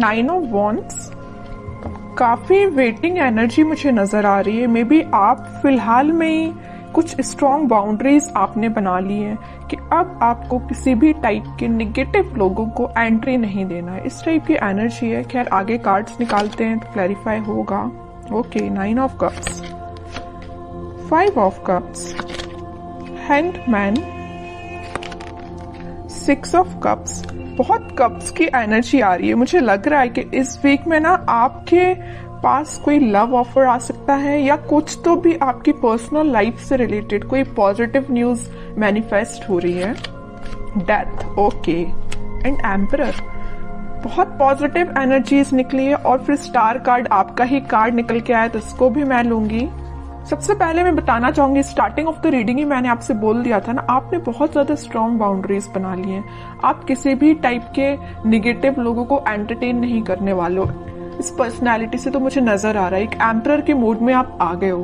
9 of wands, काफी waiting energy मुझे नजर आ रही है। मे बी आप फिलहाल में ही कुछ स्ट्रॉन्ग बाउंड्रीज आपने बना ली है कि अब आपको किसी भी टाइप के निगेटिव लोगों को एंट्री नहीं देना है, इस टाइप की एनर्जी है। खैर आगे कार्ड्स निकालते हैं तो क्लैरिफाई होगा। Okay, 9 of cups, 5 of cups, hanged man, 6 of cups. बहुत कप्स की एनर्जी आ रही है। मुझे लग रहा है कि इस वीक में ना आपके पास कोई लव ऑफर आ सकता है या कुछ तो भी आपकी पर्सनल लाइफ से रिलेटेड कोई पॉजिटिव न्यूज मैनिफेस्ट हो रही है। डेथ, ओके, एंड एम्परर, बहुत पॉजिटिव एनर्जीज निकली है। और फिर स्टार कार्ड, आपका ही कार्ड निकल के आया तो इसको भी मैं लूंगी। सबसे पहले मैं बताना चाहूंगी, स्टार्टिंग ऑफ द रीडिंग ही मैंने आपसे बोल दिया था ना, आपने बहुत ज्यादा स्ट्रॉन्ग बाउंड्रीज बना ली हैं। आप किसी भी टाइप के निगेटिव लोगों को एंटरटेन नहीं करने वाले हो। इस पर्सनैलिटी से तो मुझे नजर आ रहा है एक एम्परर के मूड में आप आ गए हो,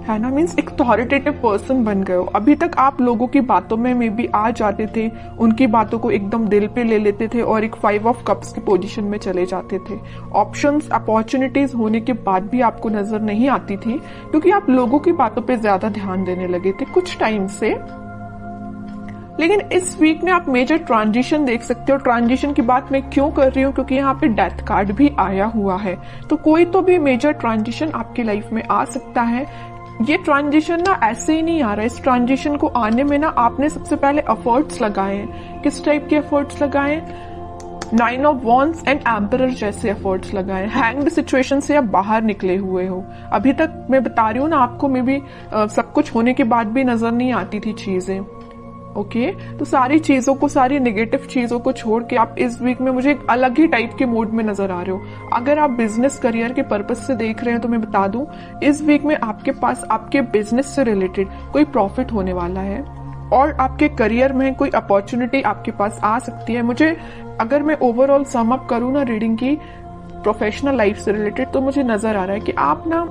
है ना। मीन्स एक अथॉरिटेटिव पर्सन बन गए हो। अभी तक आप लोगों की बातों में मे बी आ जाते थे, उनकी बातों को एकदम दिल पे ले लेते थे और एक 5 ऑफ कप्स की पोजीशन में चले जाते थे। ऑप्शंस, अपॉर्चुनिटीज होने के बाद भी आपको नजर नहीं आती थी क्योंकि आप लोगों की बातों पे ज्यादा ध्यान देने लगे थे कुछ टाइम से। लेकिन इस वीक में आप मेजर ट्रांजिशन देख सकते हो। ट्रांजिशन की बात मैं क्यों कर रही हूँ, क्योंकि यहाँ पे डेथ कार्ड भी आया हुआ है। तो कोई तो भी मेजर ट्रांजिशन आपकी लाइफ में आ सकता है। ये ट्रांजिशन ना ऐसे ही नहीं आ रहा है। इस ट्रांजिशन को आने में ना आपने सबसे पहले एफर्ट्स लगाए हैं। किस टाइप के एफर्ट्स लगाए? 9 ऑफ वॉन्ड्स एंड एम्परर जैसे एफर्ट्स लगाए। हैंग्ड सिचुएशन से आप बाहर निकले हुए हो। अभी तक मैं बता रही हूँ ना आपको, मे बी सब कुछ होने के बाद भी नजर नहीं आती थी चीजें। ओके, तो सारी चीजों को, सारी नेगेटिव चीजों को छोड़ के आप इस वीक में मुझे एक अलग ही टाइप के मूड में नजर आ रहे हो। अगर आप बिजनेस करियर के पर्पज से देख रहे हैं तो मैं बता दूं, इस वीक में आपके पास आपके बिजनेस से रिलेटेड कोई प्रॉफिट होने वाला है और आपके करियर में कोई अपॉर्चुनिटी आपके पास आ सकती है। मुझे, अगर मैं ओवरऑल सम अप करूं ना रीडिंग की प्रोफेशनल लाइफ से रिलेटेड, तो मुझे नजर आ रहा है कि आप ना,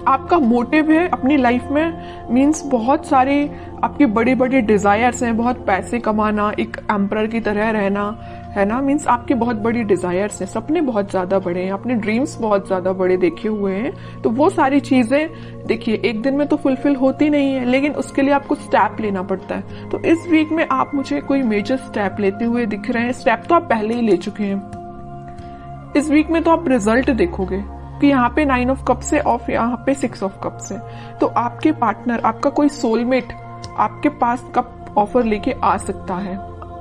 आपका मोटिव है अपनी लाइफ में, मीन्स बहुत सारी आपकी बड़ी बड़ी डिजायर्स हैं। बहुत पैसे कमाना, एक एम्परर की तरह रहना, है ना। मीन्स आपकी बहुत बड़ी डिजायर्स हैं, सपने बहुत ज्यादा बड़े हैं, अपने ड्रीम्स बहुत ज्यादा बड़े देखे हुए हैं। तो वो सारी चीजें देखिए एक दिन में तो फुलफिल होती नहीं है, लेकिन उसके लिए आपको स्टेप लेना पड़ता है। तो इस वीक में आप मुझे कोई मेजर स्टेप लेते हुए दिख रहे हैं। स्टेप तो आप पहले ही ले चुके हैं। इस वीक में तो आप रिजल्ट देखोगे कि यहाँ पे 9 ऑफ कप्स है और यहाँ पे 6 ऑफ कप्स है। तो आपके पार्टनर, आपका कोई सोलमेट आपके पास कप ऑफर लेके आ सकता है।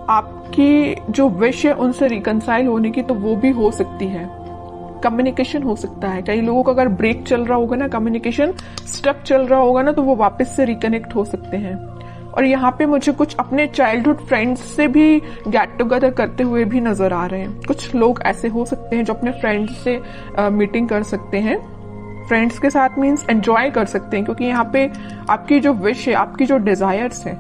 आपकी जो विश है उनसे रिकंसाइल होने की, तो वो भी हो सकती है। कम्युनिकेशन हो सकता है। कई लोगों का अगर ब्रेक चल रहा होगा ना, कम्युनिकेशन स्टक चल रहा होगा ना, तो वो वापस से रिकनेक्ट हो सकते हैं। और यहाँ पे मुझे कुछ अपने चाइल्डहुड फ्रेंड्स से भी गेट टुगेदर करते हुए भी नजर आ रहे हैं। कुछ लोग ऐसे हो सकते हैं जो अपने फ्रेंड्स से मीटिंग कर सकते हैं। फ्रेंड्स के साथ मीन्स एंजॉय कर सकते हैं, क्योंकि यहाँ पे आपकी जो विश है, आपकी जो डिजायर्स है,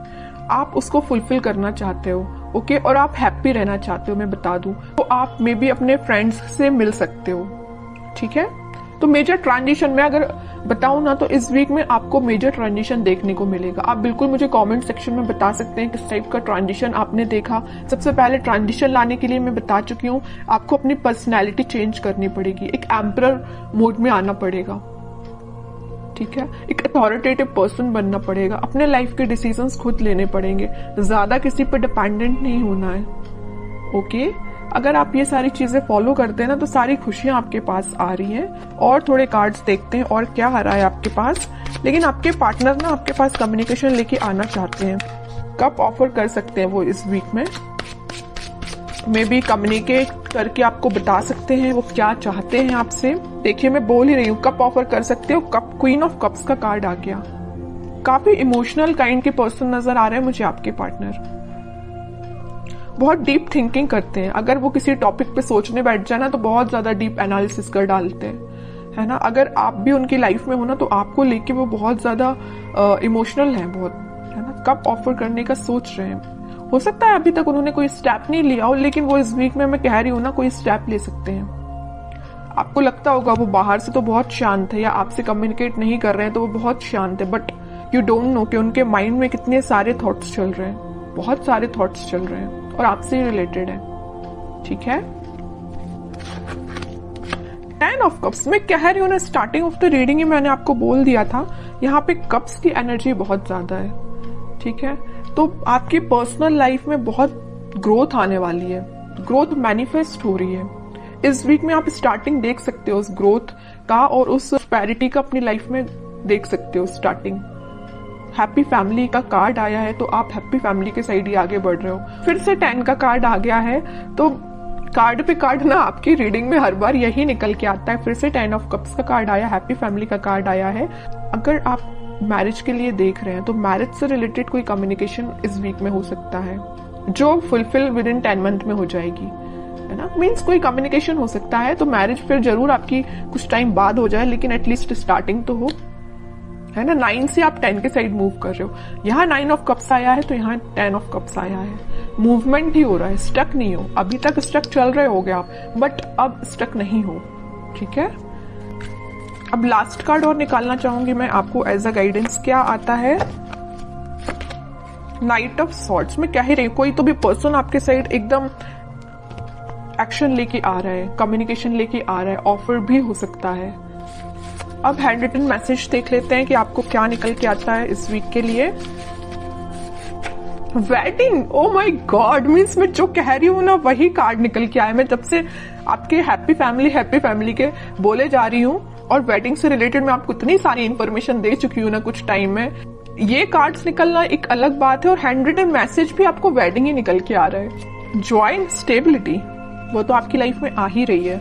आप उसको फुलफिल करना चाहते हो। ओके, और आप हैप्पी रहना चाहते हो, मैं बता दूं, तो आप मे बी अपने फ्रेंड्स से मिल सकते हो। ठीक है, तो मेजर ट्रांजिशन में अगर बताऊं ना, तो इस वीक में आपको मेजर ट्रांजिशन देखने को मिलेगा। आप बिल्कुल मुझे कमेंट सेक्शन में बता सकते हैं किस टाइप का ट्रांजिशन आपने देखा। सबसे पहले ट्रांजिशन लाने के लिए मैं बता चुकी हूँ, आपको अपनी पर्सनैलिटी चेंज करनी पड़ेगी, एक एम्परर मोड में आना पड़ेगा। ठीक है, एक अथॉरिटेटिव पर्सन बनना पड़ेगा, अपने लाइफ के डिसीजंस खुद लेने पड़ेंगे, ज्यादा किसी पर डिपेंडेंट नहीं होना है। ओके, अगर आप ये सारी चीजें फॉलो करते हैं ना, तो सारी खुशियां आपके पास आ रही हैं। और थोड़े कार्ड्स देखते हैं और क्या आ रहा है आपके पास। लेकिन आपके पार्टनर ना आपके पास कम्युनिकेशन लेके आना चाहते हैं। कब ऑफर कर सकते हैं वो इस वीक में, मे बी कम्युनिकेट करके आपको बता सकते हैं वो क्या चाहते हैं आपसे। देखिए मैं बोल ही रही हूँ, कब ऑफर कर सकते हो। कप, क्वीन ऑफ कप्स का कार्ड आ गया। काफी इमोशनल काइंड के पर्सन नजर आ रहे हैं मुझे आपके पार्टनर। बहुत डीप थिंकिंग करते हैं। अगर वो किसी टॉपिक पे सोचने बैठ जाए ना, तो बहुत ज्यादा डीप एनालिसिस कर डालते हैं, है ना। अगर आप भी उनकी लाइफ में हो ना, तो आपको लेके वो बहुत ज्यादा इमोशनल है, बहुत, है ना। कब ऑफर करने का सोच रहे हैं। हो सकता है अभी तक उन्होंने कोई स्टेप नहीं लिया हो, लेकिन वो इस वीक में, मैं कह रही हूँ ना, कोई स्टेप ले सकते हैं। आपको लगता होगा वो बाहर से तो बहुत शांत है या आपसे कम्युनिकेट नहीं कर रहे हैं तो वो बहुत शांत है, बट यू डोंट नो कि उनके माइंड में कितने सारे थॉट्स चल रहे हैं। बहुत सारे थॉट्स चल रहे हैं और आपसे ही रिलेटेड है। ठीक है, 10 ऑफ कप्स, मैं कह रही हूँ ना, स्टार्टिंग ऑफ द रीडिंग ही मैंने आपको बोल दिया था, यहाँ पे कप्स की एनर्जी बहुत ज्यादा है, ठीक है। तो आपकी पर्सनल लाइफ में बहुत ग्रोथ आने वाली है, ग्रोथ मैनिफेस्ट हो रही है। इस वीक में आप स्टार्टिंग देख सकते हो उस ग्रोथ का, और उस प्रोस्पेरिटी का अपनी लाइफ में देख सकते हो स्टार्टिंग। हैप्पी फैमिली का कार्ड आया है, तो आप हैप्पी फैमिली के साइड ही आगे बढ़ रहे हो। फिर से 10 का कार्ड आ गया है, तो कार्ड पे कार्ड ना आपकी रीडिंग में हर बार यही निकल के आता है। फिर से 10 ऑफ कप्स का कार्ड आया, हैप्पी फैमिली का कार्ड आया है। अगर आप मैरिज के लिए देख रहे हैं तो मैरिज से रिलेटेड कोई कम्युनिकेशन इस वीक में हो सकता है, जो फुलफिल विद इन 10 मंथ में हो जाएगी, है ना। मीन्स कोई कम्युनिकेशन हो सकता है, तो मैरिज फिर जरूर आपकी कुछ टाइम बाद हो जाए, लेकिन एटलीस्ट स्टार्टिंग तो हो, है ना। 9 से आप 10 के साइड मूव कर रहे हो। यहाँ 9 ऑफ कप्स आया है, तो यहाँ 10 ऑफ कप्स आया है। मूवमेंट ही हो रहा है, स्टक नहीं हो। अभी तक स्टक चल रहे होगे आप, बट अब स्टक नहीं हो, ठीक है। अब लास्ट कार्ड और निकालना चाहूंगी मैं आपको एज अ गाइडेंस। क्या आता है? Night of swords. मैं कह ही रही हूँ, कोई तो भी पर्सन आपके साइड एकदम एक्शन लेके आ रहा है, कम्युनिकेशन लेके आ रहा है, ऑफर भी हो सकता है। अब हैंड रिटन मैसेज देख लेते हैं कि आपको क्या निकल के आता है इस वीक के लिए। Wedding, oh my God, means मैं जो कह रही हूँ ना वही कार्ड निकल के आया। मैं जब से आपके हैप्पी फैमिली के बोले जा रही हूँ, और वेडिंग से रिलेटेड मैं आपको इतनी सारी इंफॉर्मेशन दे चुकी हूँ ना कुछ टाइम में। ये कार्ड्स निकलना एक अलग बात है, और हैंड रिटन मैसेज भी आपको वेडिंग ही निकल के आ रहा है। जॉय एंड स्टेबिलिटी, वो तो आपकी लाइफ में आ ही रही है।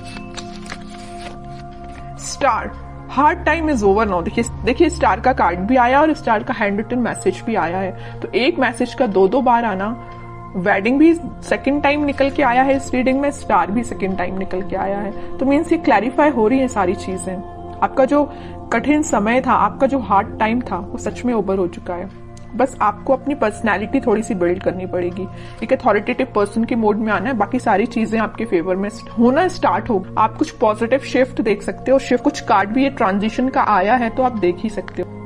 Star, hard time is over now. देखिए स्टार का कार्ड भी आया और स्टार का हैंड रिटन मैसेज भी आया है। तो एक मैसेज का दो बार आना, वेडिंग भी सेकंड टाइम निकल के आया है इस रीडिंग में, स्टार भी सेकंड टाइम निकल के आया है। तो मीन्स ये क्लैरिफाई हो रही है सारी चीजें। आपका जो कठिन समय था, आपका जो हार्ड टाइम था, वो सच में ओवर हो चुका है। बस आपको अपनी पर्सनैलिटी थोड़ी सी बिल्ड करनी पड़ेगी, एक अथॉरिटेटिव पर्सन के मोड में आना है। बाकी सारी चीजें आपके फेवर में होना स्टार्ट हो। आप कुछ पॉजिटिव शिफ्ट देख सकते हो। शिफ्ट कुछ कार्ड भी ये ट्रांजिशन का आया है, तो आप देख ही सकते हो।